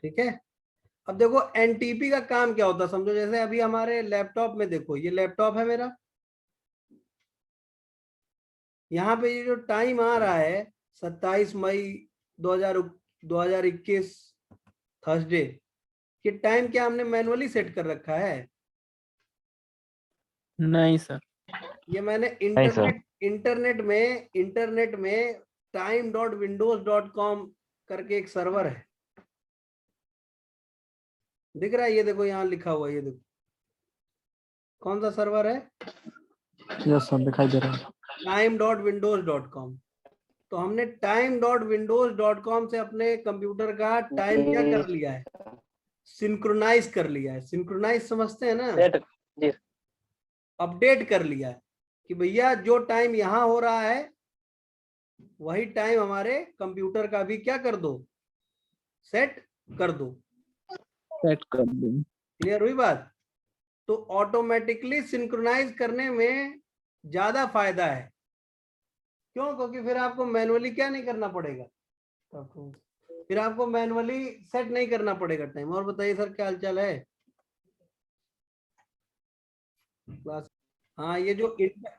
ठीक है। अब देखो एनटीपी का काम क्या होता है समझो। जैसे अभी हमारे लैपटॉप में देखो, ये लैपटॉप है मेरा, यहाँ पे ये जो टाइम आ रहा है 27 मई 2021 थर्सडे, ये टाइम क्या हमने मैनुअली सेट कर रखा है? नहीं सर। ये मैंने नहीं सर। इंटरनेट में time.windows.com करके एक सर्वर है, दिख रहा है? ये देखो यहाँ लिखा हुआ है, ये देखो कौन सा सर्वर है? यस सर, दिखाई दे रहा है। time.windows.com। तो हमने time.windows.com से अपने कंप्यूटर का टाइम क्या कर लिया है? सिंक्रोनाइज कर लिया है। सिंक्रोनाइज समझते हैं ना? जी। अपडेट कर लिया है कि भैया जो टाइम यहाँ हो रहा है वही टाइम हमारे कंप्यूटर का भी क्या कर दो, सेट कर दो। सेट कर दूं। क्लियर हुई बात? तो ऑटोमेटिकली सिंक्रोनाइज करने में ज्यादा फायदा है। क्यों? क्योंकि फिर आपको मैनुअली क्या नहीं करना पड़ेगा, फिर आपको मैनुअली सेट नहीं करना पड़ेगा टाइम। और बताइए सर क्या हालचाल है? बस हाँ, ये जो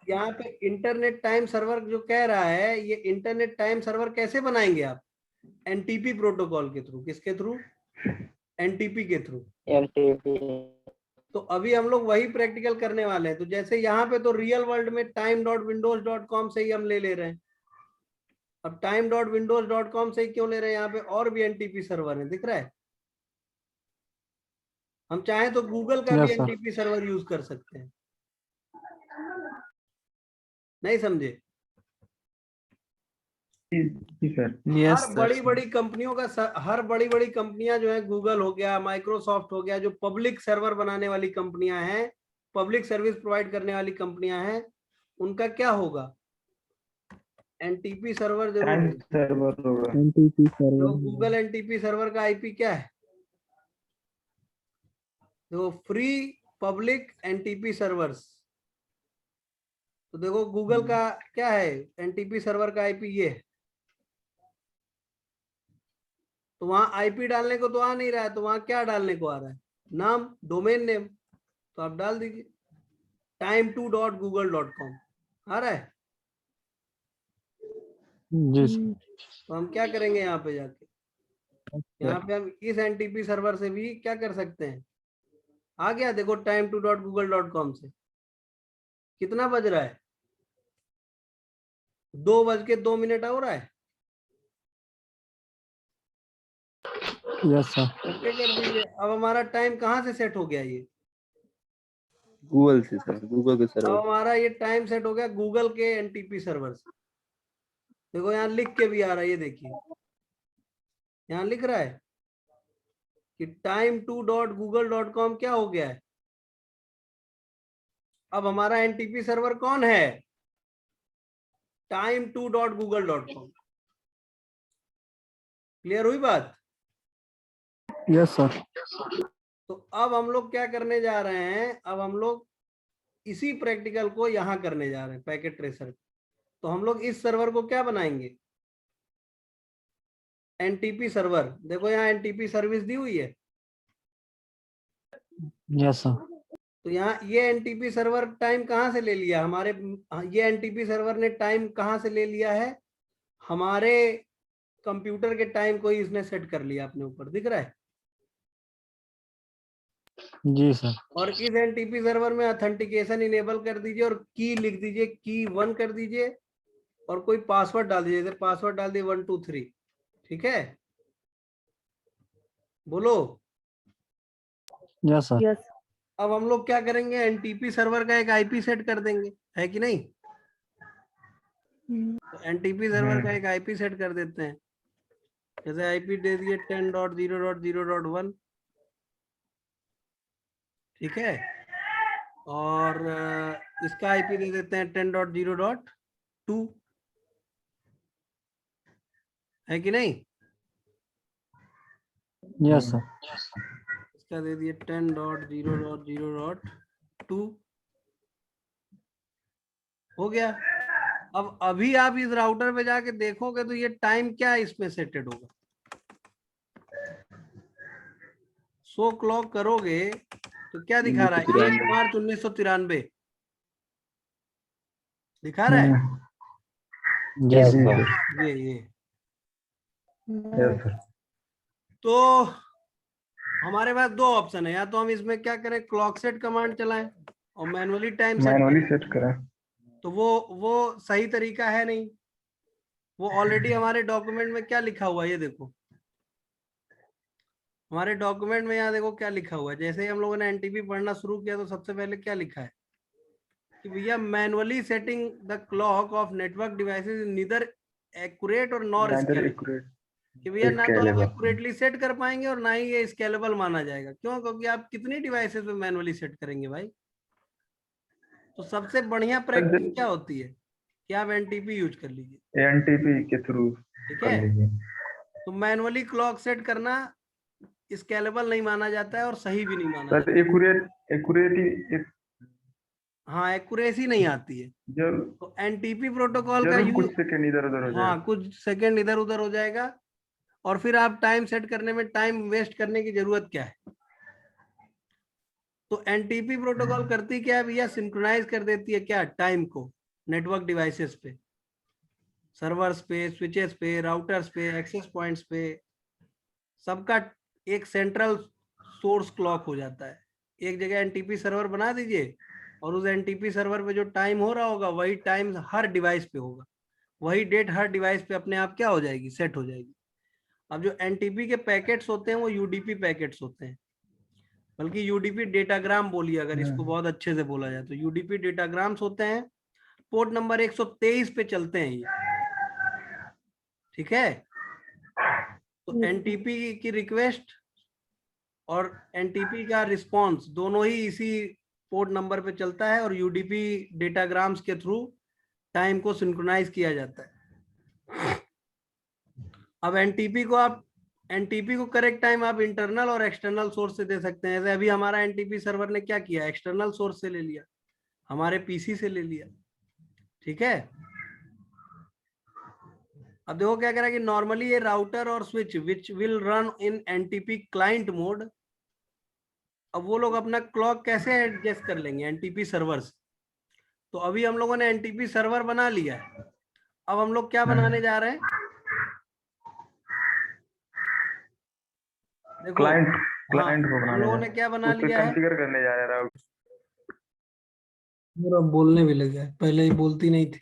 यहाँ पे इंटरनेट टाइम सर्वर जो कह रहा है, ये इंटरनेट टाइम सर्वर कैसे बनाएंगे आप? एनटीपी प्रोटोकॉल के थ्रू। किसके थ्रू? एनटीपी के थ्रू। एनटीपी। तो अभी हम लोग वही प्रैक्टिकल करने वाले हैं। तो जैसे यहाँ पे तो रियल वर्ल्ड में time.windows.com से ही हम ले रहे हैं। अब time.windows.com से ही क्यों ले रहे हैं? यहाँ पे और भी एनटीपी सर्वर है, दिख रहा है? हम चाहें तो गूगल का भी एनटीपी सर्वर यूज कर सकते हैं। नहीं समझे? हर बड़ी बड़ी कंपनियों का, हर बड़ी बड़ी कंपनियां जो है, गूगल हो गया, माइक्रोसॉफ्ट हो गया, जो पब्लिक सर्वर बनाने वाली कंपनियां हैं, पब्लिक सर्विस प्रोवाइड करने वाली कंपनियां हैं, उनका क्या होगा? एनटीपी सर्वर जरूर होगा। NTP server. तो गूगल एनटीपी सर्वर का आईपी क्या है? देखो, फ्री पब्लिक एनटीपी सर्वर्स। तो देखो गूगल का क्या है? एनटीपी सर्वर का आईपी ये है। तो वहां आईपी डालने को तो आ नहीं रहा है, तो वहां क्या डालने को आ रहा है? नाम, डोमेन नेम। तो आप डाल दीजिए time2.google.com। आ रहा है? जी। तो हम क्या करेंगे यहाँ पे जाके, यहाँ पे हम इस एनटीपी सर्वर से भी क्या कर सकते हैं? आ गया देखो time2.google.com से। कितना बज रहा है? 2:02 हो रहा है। Yes sir. ओके कर दीजिए। अब हमारा टाइम कहाँ से सेट हो गया? ये गूगल से सर, गूगल के अब सर्वर। हमारा ये टाइम सेट हो गया गूगल के एनटीपी सर्वर से। देखो यहाँ लिख के भी आ रहा है, ये देखिए यहाँ लिख रहा है कि time2.google.com क्या हो गया है? अब हमारा एनटीपी सर्वर कौन है? time2.google.com। क्लियर हुई बात? Yes sir. तो अब हम लोग क्या करने जा रहे हैं? अब हम लोग इसी प्रैक्टिकल को यहाँ करने जा रहे हैं, पैकेट ट्रेसर। तो हम लोग इस सर्वर को क्या बनाएंगे? NTP server. देखो यहाँ एनटीपी सर्विस दी हुई है। Yes sir. तो यहाँ ये एनटीपी सर्वर टाइम कहाँ से ले लिया हमारे? ये एनटीपी सर्वर ने टाइम कहाँ से ले लिया है? हमारे कंप्यूटर के टाइम को ही इसने सेट कर लिया अपने ऊपर, दिख रहा है? जी सर। और इस एनटीपी सर्वर में ऑथेंटिकेशन इनेबल कर दीजिए और की लिख दीजिए, की 1 कर दीजिए और कोई पासवर्ड डाल दीजिए। जैसे पासवर्ड डाल दिए 1 2 3। ठीक है, बोलो। Yes sir. अब हम लोग क्या करेंगे? एनटीपी सर्वर का एक आईपी सेट कर देंगे, है कि नहीं? तो एनटीपी सर्वर का एक आईपी सेट कर देते हैं। जैसे आईपी दे दिए 10.0.0.1। ठीक है, और इसका आईपी दे देते हैं 10.0.2, है कि नहीं? Yes sir. इसका दे दिए 10.0.0.2। हो गया। अब अभी आप इस राउटर पे जाके देखोगे तो ये टाइम क्या इसमें सेटेड होगा? शो क्लॉक करोगे तो क्या दिखा रहा है? 1 मार्च 1993 दिखा रहा है। यस जी सर। सर। ये यस सर। तो हमारे पास दो ऑप्शन है, या तो हम इसमें क्या करें, क्लॉक सेट कमांड चलाएं और मैनुअली टाइम सेट मैनुअली करें। सेट करें। तो वो सही तरीका है नहीं। वो ऑलरेडी हमारे डॉक्यूमेंट में क्या लिखा हुआ है, ये देखो हमारे डॉक्यूमेंट में, यहाँ देखो क्या लिखा हुआ है। जैसे ही हम लोगों ने एनटीपी पढ़ना शुरू किया तो सबसे पहले क्या लिखा है कि भैया manually setting the clock of network devices is neither accurate और नॉर नेदर स्केलेबल। एक्यूरेट कि भैया ना तो आप स्केलेबल। एक्यूरेटली सेट कर पाएंगे और ना ही ये स्केलेबल माना जाएगा। क्यों? क्योंकि आप कितनी डिवाइसेस पे मैनुअली सेट करेंगे भाई। तो सबसे बढ़िया प्रैक्टिस क्या होती है कि आप एनटीपी यूज कर लीजिए, एनटीपी के थ्रू ठीक कर है। लीजिए। तो मैनुअली क्लॉक सेट करना स्केलेबल नहीं माना जाता है और सही भी नहीं माना सर जाता। एक्यूरेट हाँ, एक्यूरेसी नहीं आती है। जब तो एनटीपी प्रोटोकॉल का जरूर यूज, कुछ सेकंड इधर उधर हो हाँ जाएगा। कुछ सेकंड इधर उधर हो जाएगा और फिर आप टाइम सेट करने में टाइम वेस्ट करने की जरूरत क्या है। तो एनटीपी प्रोटोकॉल करती क्या है भैया, सिंक्रोनाइज कर देती है क्या, टाइम को नेटवर्क डिवाइसेस पे, सर्वर्स पे, स्विचेस पे, राउटर्स पे, एक्सेस पॉइंट्स पे, सबका एक सेंट्रल सोर्स क्लॉक हो जाता है। एक जगह एनटीपी सर्वर बना दीजिए और उस एनटीपी सर्वर पे जो टाइम हो रहा होगा वही टाइम हर डिवाइस पे होगा, वही डेट हर डिवाइस पे अपने आप क्या हो जाएगी, सेट हो जाएगी। अब जो एनटीपी के पैकेट्स होते हैं वो यूडीपी पैकेट्स होते हैं, बल्कि यूडीपी डेटाग्राम बोलिए अगर इसको बहुत अच्छे से बोला जाए तो यूडीपी डेटाग्राम्स होते हैं। पोर्ट नंबर 123 पे चलते हैं ये, ठीक है। तो एनटीपी की रिक्वेस्ट और एनटीपी का रिस्पांस दोनों ही इसी पोर्ट नंबर पे चलता है और यूडीपी डेटाग्राम्स के थ्रू टाइम को सिंक्रोनाइज किया जाता है। अब एनटीपी को करेक्ट टाइम आप इंटरनल और एक्सटर्नल सोर्स से दे सकते हैं। जैसे अभी हमारा एनटीपी सर्वर ने क्या किया, एक्सटर्नल सोर्स से ले लिया, हमारे पीसी से ले लिया, ठीक है। अब देखो क्या कह रहा है कि नॉर्मली ये राउटर और switch which will run in NTP client mode. अब वो लोग अपना क्लॉक कैसे एडजस्ट कर लेंगे एनटीपी सर्वर से। तो अभी हम लोगों ने एनटीपी सर्वर बना लिया है। अब हम लोग क्या बनाने जा रहे हैं, देखो क्लाइंट हाँ क्लाइंट को हम बनाने लोगों जा ने क्या रहे बना हैं, उस पे लिया है, कॉन्फ़िगर करने जा रहे हैं राउटर। पूरा बोलने भी लगा है, पहले ही बोलती नहीं थी।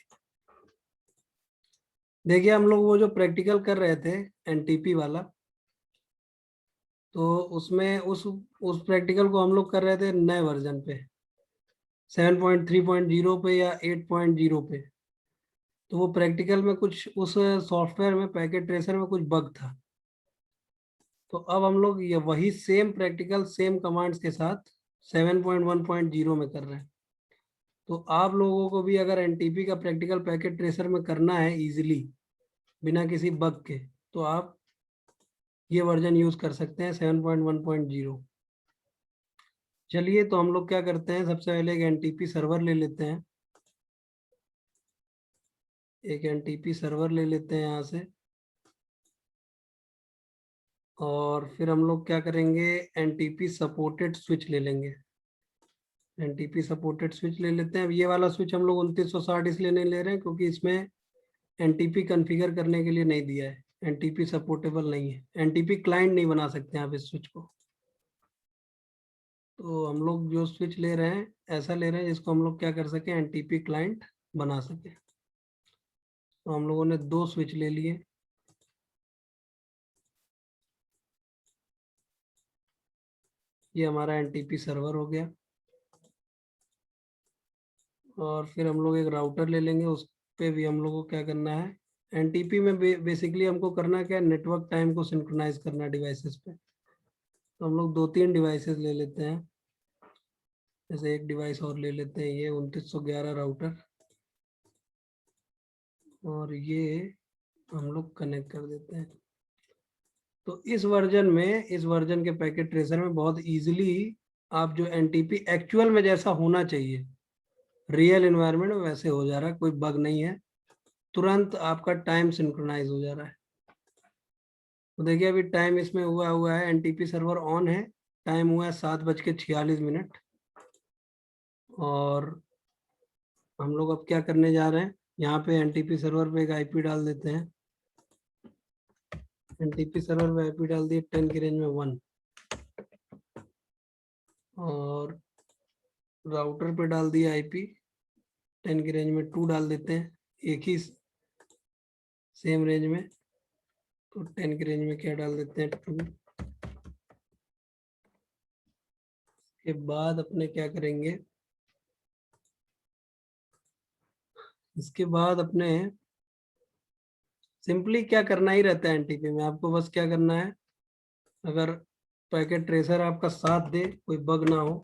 देखिए हम लोग वो जो प्रैक्टिकल कर रहे थे एनटीपी वाला, तो उसमें उस प्रैक्टिकल को हम लोग कर रहे थे नए वर्जन पे 7.3.0 पे या 8.0 पे। तो वो प्रैक्टिकल में कुछ उस सॉफ्टवेयर में पैकेट ट्रेसर में कुछ बग था। तो अब हम लोग ये वही सेम प्रैक्टिकल सेम कमांड्स के साथ 7.1.0 में कर रहे हैं। तो आप लोगों को भी अगर एनटीपी का प्रैक्टिकल पैकेट ट्रेसर में करना है इजीली बिना किसी बग के, तो आप ये वर्जन यूज कर सकते हैं 7.1.0। चलिए तो हम लोग क्या करते हैं, सबसे पहले एक एनटीपी सर्वर ले लेते हैं, एक एनटीपी सर्वर ले लेते हैं यहाँ से। और फिर हम लोग क्या करेंगे, एनटीपी सपोर्टेड स्विच ले लेंगे। एनटीपी सपोर्टेड स्विच ले लेते हैं। अब ये वाला स्विच हम लोग 2960 इसलिए नहीं ले रहे हैं क्योंकि इसमें एनटीपी कॉन्फ़िगर करने के लिए नहीं दिया है, एनटीपी सपोर्टेबल नहीं है, एनटीपी क्लाइंट नहीं बना सकते आप इस स्विच को। तो हम लोग जो स्विच ले रहे हैं ऐसा ले रहे हैं जिसको हम लोग क्या कर सके, एनटीपी क्लाइंट बना सके। तो हम लोगों ने दो स्विच ले लिए। ये हमारा एनटीपी सर्वर हो गया। और फिर हम लोग एक राउटर ले लेंगे, उस पे भी हम लोग को क्या करना है, एनटीपी में बेसिकली हमको करना क्या है, नेटवर्क टाइम को सिंक्रोनाइज करना डिवाइसेस पे। तो हम लोग 2-3 डिवाइसेस ले लेते हैं। जैसे एक डिवाइस और ले लेते हैं, ये 2911 राउटर, और ये हम लोग कनेक्ट कर देते हैं। तो इस वर्जन के पैकेट ट्रेसर में बहुत इजीली आप जो एनटीपी एक्चुअल में जैसा होना चाहिए रियल एनवायरनमेंट में वैसे हो जा रहा है, कोई बग नहीं है, तुरंत आपका टाइम सिंक्रोनाइज हो जा रहा है। तो देखिए अभी टाइम इसमें हुआ है, एनटीपी सर्वर ऑन है टाइम हुआ है 7:46। और हम लोग अब क्या करने जा रहे हैं, यहाँ पे एनटीपी सर्वर पे एक आईपी डाल देते हैं। एनटीपी सर्वर पे आईपी डाल दिए 10 की रेंज में 1, और राउटर पे डाल दिया आईपी 10 की रेंज में 2 डाल देते हैं, एक ही सेम रेंज में। तो 10 की रेंज में क्या डाल देते हैं 2। के बाद अपने क्या करेंगे, इसके बाद अपने सिंपली क्या करना ही रहता है एनटीपी में, आपको बस क्या करना है, अगर पैकेट ट्रेसर आपका साथ दे, कोई बग ना हो।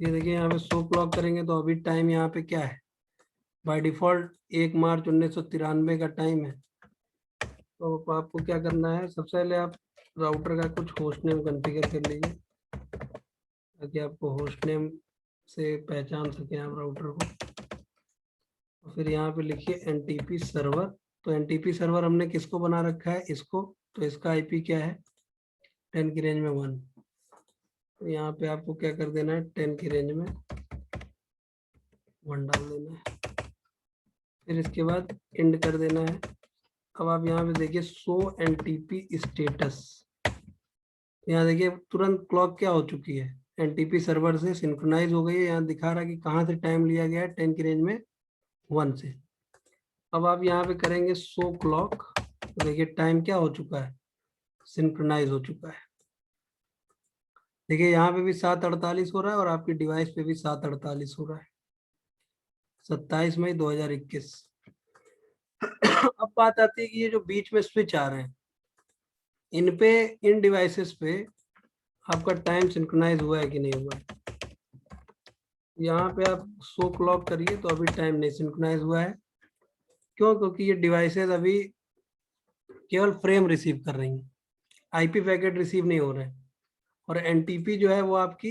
ये देखिए यहाँ पे शो क्लॉक करेंगे तो अभी टाइम यहाँ पे क्या है, बाय डिफॉल्ट 1 मार्च 1993 का टाइम है। तो आपको क्या करना है, सबसे पहले आप राउटर का कुछ होस्ट नेम कॉन्फ़िगर कर लीजिए ताकि आपको होस्ट नेम से पहचान सकें आप राउटर को। फिर यहाँ पे लिखिए एनटीपी सर्वर। तो एनटीपी सर्वर हमने किसको बना रखा है, इसको। तो इसका आईपी क्या है 10 की रेंज में 1। तो यहाँ पे आपको क्या कर देना है, 10 की रेंज में 1 डाल देना है। फिर इसके बाद एंड कर देना है। अब आप यहाँ पे देखिए शो एनटीपी स्टेटस। यहाँ देखिए तुरंत क्लॉक क्या हो चुकी है, एनटीपी सर्वर से सिंक्रोनाइज हो गई है। यहाँ दिखा रहा है कि कहाँ से टाइम लिया गया है, 10 की रेंज में 1 से। अब आप यहाँ पे करेंगे शो क्लॉक, तो देखिए टाइम क्या हो चुका है, सिंक्रोनाइज हो चुका है। देखिए यहाँ पे भी 7:48 हो रहा है और आपकी डिवाइस पे भी 7:48 हो रहा है, 27 मई 2021। अब बात आती है कि ये जो बीच में स्विच आ रहे हैं, इन पे, इन डिवाइसेस पे आपका टाइम सिंक्रोनाइज हुआ है कि नहीं हुआ है। यहाँ पे आप शो क्लॉक करिए तो अभी टाइम नहीं सिंक्रोनाइज हुआ है। क्यों? क्योंकि ये डिवाइसेस अभी केवल फ्रेम रिसीव कर रही हैं, आईपी पैकेट रिसीव नहीं हो रहे हैं। और एनटीपी जो है वो आपकी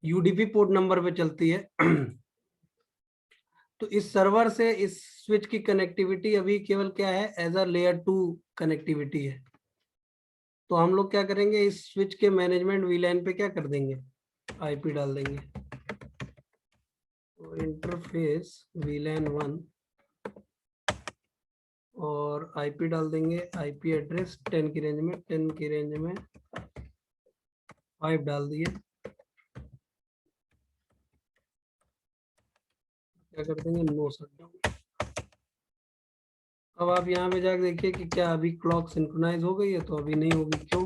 यूडीपी पोर्ट नंबर पे चलती है। तो इस सर्वर से इस स्विच की कनेक्टिविटी अभी केवल क्या है, एज अ लेयर 2 कनेक्टिविटी है। तो हम लोग क्या करेंगे, इस स्विच के मैनेजमेंट वीलैन पे क्या कर देंगे, आईपी डाल देंगे। तो इंटरफेस वीलैन 1 और आईपी डाल देंगे, आईपी एड्रेस 10 की रेंज में 10 की रेंज में 5 डाल दिए। क्या कर देंगे, नो शटडाउन। अब आप यहाँ पे जाकर देखिए कि क्या अभी क्लॉक सिंक्रोनाइज हो गई है, तो अभी नहीं होगी। क्यों?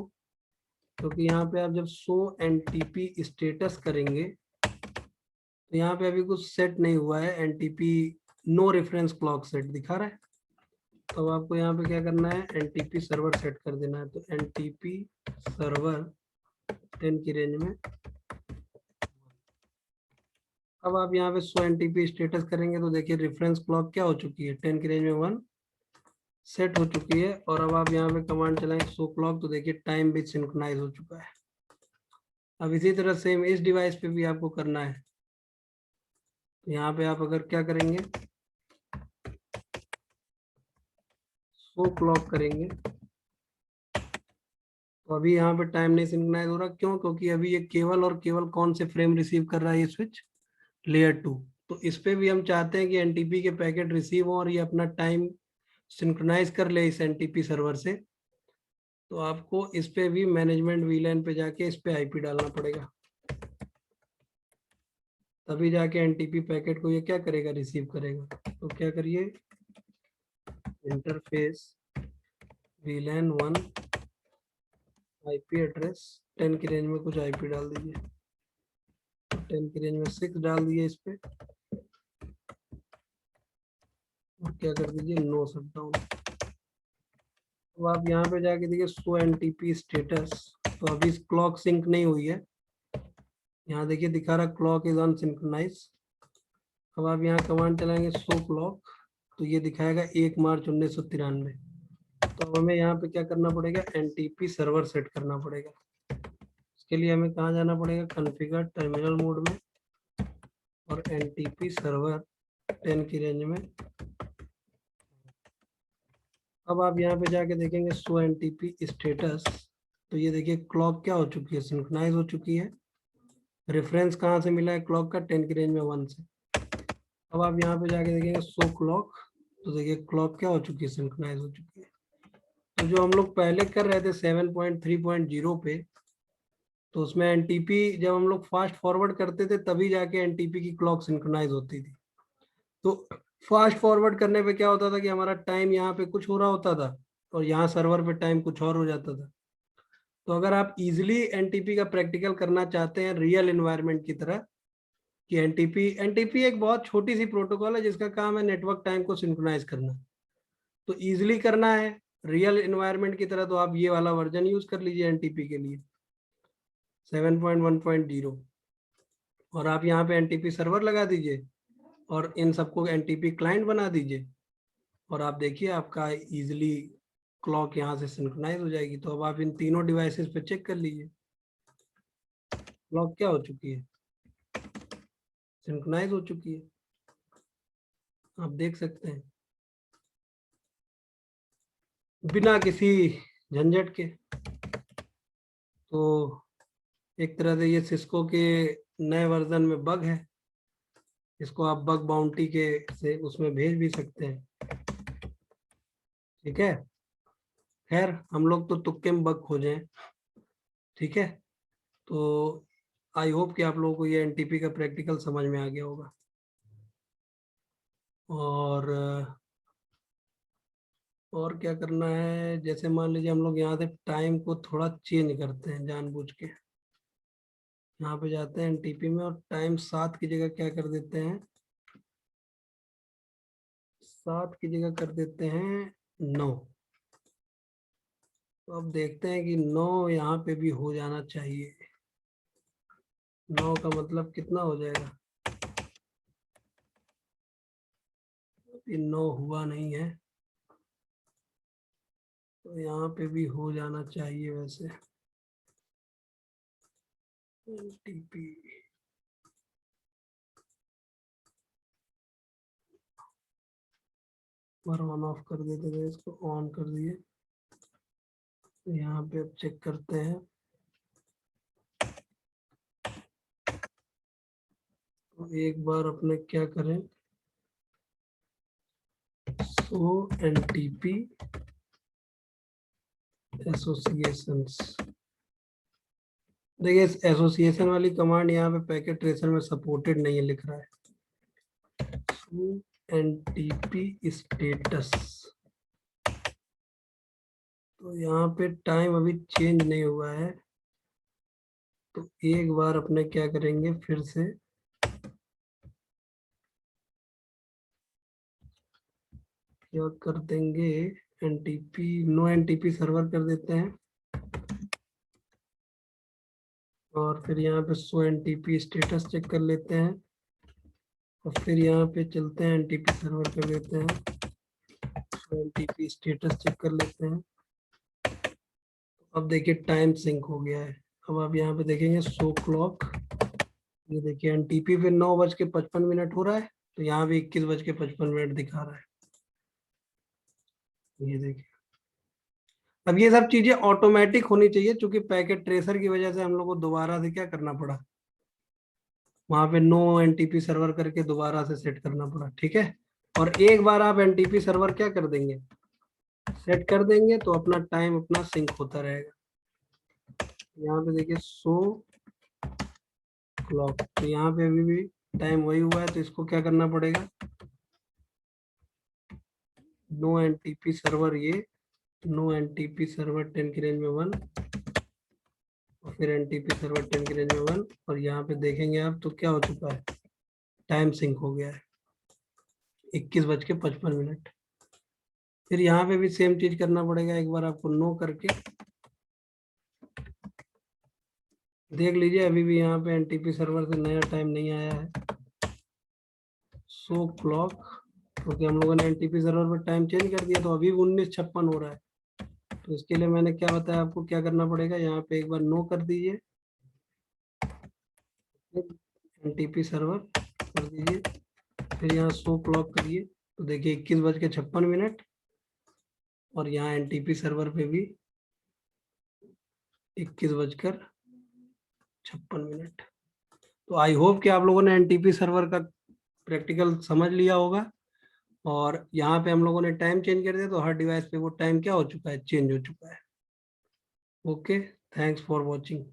क्योंकि यहाँ पे आप जब शो एनटीपी स्टेटस करेंगे तो यहाँ पे अभी कुछ सेट नहीं हुआ है, NTP no reference clock set दिखा रहा है। तो आपको यहाँ पे क्या करना है, एनटीपी सर्वर सेट कर देना है। तो एनटीपी सर्वर 10 की रेंज में। अब आप यहाँ पे शो एनटीपी स्टेटस करेंगे तो देखिए रेफरेंस क्लॉक क्या हो चुकी है, 10 की रेंज में 1 सेट हो चुकी है। और अब आप यहाँ पे कमांड चलाएं शो क्लॉक तो देखिए टाइम भी सिंक्रोनाइज हो चुका है। अब इसी तरह सेम इस डिवाइस पे भी आपको करना है। यहाँ पे आप अगर क्या करेंगे, शो क्लॉक करेंगे तो अभी यहाँ पे टाइम नहीं सिंक्रोनाइज हो रहा। क्यों? क्योंकि अभी ये केवल और केवल कौन से फ्रेम रिसीव कर रहा है, ये स्विच लेयर 2। तो इस पे भी हम चाहते हैं कि एनटीपी के पैकेट रिसीव हो और ये अपना टाइम सिंक्रोनाइज कर ले इस एनटीपी सर्वर से। तो आपको इस पे भी मैनेजमेंट वीलैन पे जाके इस पे आईपी डालना पड़ेगा, तभी जाके एनटीपी पैकेट को ये क्या करेगा, रिसीव करेगा। तो क्या करिए, इंटरफेस वीलैन 1 आईपी एड्रेस 10 की रेंज में कुछ आईपी डाल दीजिए। 10 की रेंज में 6 डाल दिए इस पे और क्या कर दीजिए, नो शटडाउन। तो आप यहाँ पे जाके देखिए शो एनटीपी स्टेटस। तो अभी क्लॉक सिंक नहीं हुई है, यहाँ देखिए दिखा रहा क्लॉक इज अनसिंक्रोनाइज। अब आप यहाँ कमांड चलाएंगे शो क्लॉक तो ये दिखाएगा 1 मार्च 1993। तो अब हमें यहाँ पे क्या करना पड़ेगा, एनटीपी सर्वर सेट करना पड़ेगा। इसके लिए हमें कहाँ जाना पड़ेगा, कॉन्फ़िगर टर्मिनल मोड में और एनटीपी सर्वर 10 की रेंज में। अब आप यहाँ पे जाके देखेंगे शो एनटीपी स्टेटस। तो ये देखिए क्लॉक क्या हो चुकी है, सिंक्रोनाइज हो चुकी है। रेफरेंस कहाँ से मिला है क्लॉक का, 10 की रेंज में 1 से। अब आप यहाँ पे जाके देखेंगे शो क्लॉक, तो देखिए क्लॉक क्या हो चुकी है, सिंक्रोनाइज हो चुकी है। तो जो हम लोग पहले कर रहे थे 7.3.0 पे, तो उसमें एनटीपी जब हम लोग फास्ट फॉरवर्ड करते थे तभी जाके एनटीपी की क्लॉक सिंक्रोनाइज होती थी। तो फास्ट फॉरवर्ड करने पे क्या होता था कि हमारा टाइम यहाँ पे कुछ हो रहा होता था और यहाँ सर्वर पे टाइम कुछ और हो जाता था। तो अगर आप इजिली एनटीपी का प्रैक्टिकल करना चाहते हैं रियल एनवायरनमेंट की तरह, कि एनटीपी एक बहुत छोटी सी प्रोटोकॉल है जिसका काम है नेटवर्क टाइम को सिंक्रोनाइज करना, तो इजिली करना है रियल एनवायरनमेंट की तरह, तो आप ये वाला वर्जन यूज कर लीजिए एनटीपी के लिए 7.1.0, और आप यहाँ पे एनटीपी सर्वर लगा दीजिए और इन सबको एनटीपी क्लाइंट बना दीजिए, और आप देखिए आपका इजिली क्लॉक यहाँ से सिंक्रोनाइज हो जाएगी। तो अब आप इन तीनों डिवाइसेस पे चेक कर लीजिए क्लॉक क्या हो चुकी है, सिंक्रोनाइज हो चुकी है, आप देख सकते हैं बिना किसी झंझट के। तो एक तरह से ये सिस्को के नए वर्जन में बग है, इसको आप बग बाउंटी के से उसमें भेज भी सकते हैं, ठीक है। खैर हम लोग तो तुक्के में बग खोजे, ठीक है। तो आई होप कि आप लोगों को ये एनटीपी का प्रैक्टिकल समझ में आ गया होगा। और क्या करना है, जैसे मान लीजिए हम लोग यहाँ से टाइम को थोड़ा चेंज करते हैं जानबूझ के, यहाँ पे जाते हैं एनटीपी में और टाइम 7 की जगह क्या कर देते हैं, 7 की जगह कर देते हैं 9। तो अब देखते हैं कि 9 यहाँ पे भी हो जाना चाहिए। 9 का मतलब कितना हो जाएगा, अभी 9 हुआ नहीं है, तो यहाँ पे भी हो जाना चाहिए वैसे। एनटीपी ऑन ऑफ कर देते थे, इसको ऑन कर दिए। तो यहाँ पे अब चेक करते हैं, तो एक बार अपने क्या करें, सो एनटीपी एसोसिएशंस, देखिए इस एसोसिएशन वाली कमांड यहाँ पे पैकेट ट्रेसर में सपोर्टेड नहीं है लिख रहा है। सो एनटीपी स्टेटस, तो यहाँ पे टाइम अभी चेंज नहीं हुआ है, तो एक बार अपने क्या करेंगे, फिर से क्या कर देंगे, एनटीपी नो एनटीपी सर्वर कर देते हैं, और फिर यहाँ पे सो एनटीपी स्टेटस चेक कर लेते हैं, और फिर यहाँ पे चलते हैं एनटीपी सर्वर कर देते हैं, सो एनटीपी स्टेटस चेक कर लेते हैं। अब देखिए टाइम सिंक हो गया है। अब आप यहाँ पे देखेंगे शो क्लॉक, ये देखिए एनटीपी पे 9:55 हो रहा है, तो यहाँ भी 21:55 दिखा रहा है, ये देखिए। अब ये सब चीजें ऑटोमेटिक होनी चाहिए, क्योंकि पैकेट ट्रेसर की वजह से हम लोग को दोबारा से क्या करना पड़ा, वहां पे नो एनटीपी सर्वर करके दोबारा से सेट करना पड़ा, ठीक है। और एक बार आप एनटीपी सर्वर क्या कर देंगे, सेट कर देंगे, तो अपना टाइम अपना सिंक होता रहेगा। यहाँ पे देखिए शो क्लॉक, तो यहाँ पे अभी भी टाइम वही हुआ है, तो इसको क्या करना पड़ेगा, नो एनटीपी सर्वर, ये नो एनटीपी सर्वर 10 की रेंज में 1, और फिर एनटीपी सर्वर 10 की रेंज में 1, और यहाँ पे देखेंगे आप तो क्या हो चुका है, टाइम सिंक हो गया है 21:55। फिर यहाँ पे भी सेम चीज करना पड़ेगा, एक बार आपको नो करके देख लीजिए, अभी भी यहाँ पे एनटीपी सर्वर से नया टाइम नहीं आया है। सो क्लॉक, क्योंकि हम लोगों ने एनटीपी सर्वर पर टाइम चेंज कर दिया, तो अभी 19:56 हो रहा है। तो इसके लिए मैंने क्या बताया आपको, क्या करना पड़ेगा, यहाँ पे एक बार नो कर दीजिए, एनटीपी सर्वर कर दीजिए, फिर यहाँ शो क्लॉक करिए, तो देखिए 21:56, और यहाँ एनटीपी सर्वर पे भी 21:56। तो आई होप कि आप लोगों ने एनटीपी सर्वर का प्रैक्टिकल समझ लिया होगा। और यहाँ पे हम लोगों ने टाइम चेंज कर दिया, तो हर डिवाइस पे वो टाइम क्या हो चुका है, चेंज हो चुका है। Okay, thanks for watching.